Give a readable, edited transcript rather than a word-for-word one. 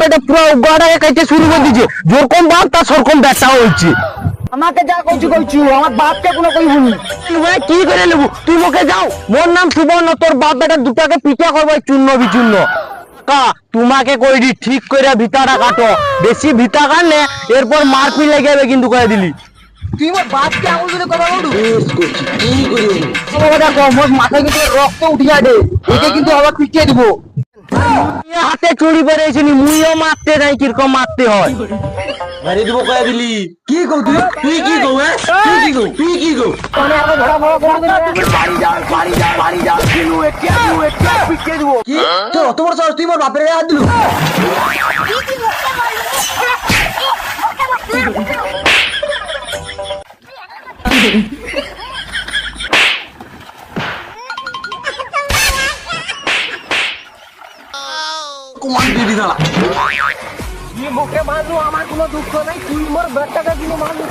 বেটা পুরো গড়াকে কাইতে শুরু করে দিয়েছে, যেরকম বাপ তার সেরকম ব্যাটা হয়েছে। আমাকে যা কইছু আমার বাপকে কোনো কইবুনি। তুই কি করে নেবো, তুই মুখে যাও। মোর নাম সুবর্ণ, তোর বাপ বেটা দুটাকে পিঠা করবো চূর্ণ বিচূর্ণ। তোমাকে কইডি ঠিক করে ভিতাটা কাটো, বেশি ভিতা কাটলে এরপর মারপিট লেগে যাবে কিন্তু করে দিলি। তুই মোর বাপকে আঙুল ধরে কথা বলু। কি করি বাবা দেখো মোর মাথায় কিন্তু রক্ত উঠিয়া দে, একে কিন্তু আবার পিটিয়ে দিব। হাতে চুরি পেরেছি, মুইও মারতে যাই কিরকম মারতে হয়। মারি দিব কয়ে দিলি। কি কও তুই? তুই কি কও তুই কি কও মানে আগে ধরা বড় করে দিলে বাড়ি যা পিটিয়ে দিব। কি তোর অত বড় সাহস, তুই মোর বাপের গায়ে হাত দিলু? কমান দিদি দাঁড়া। তুই মুখে মারলু, আমার কোনো দুঃখ নাই, তুই মোর বেটাকে দিলু মারলু।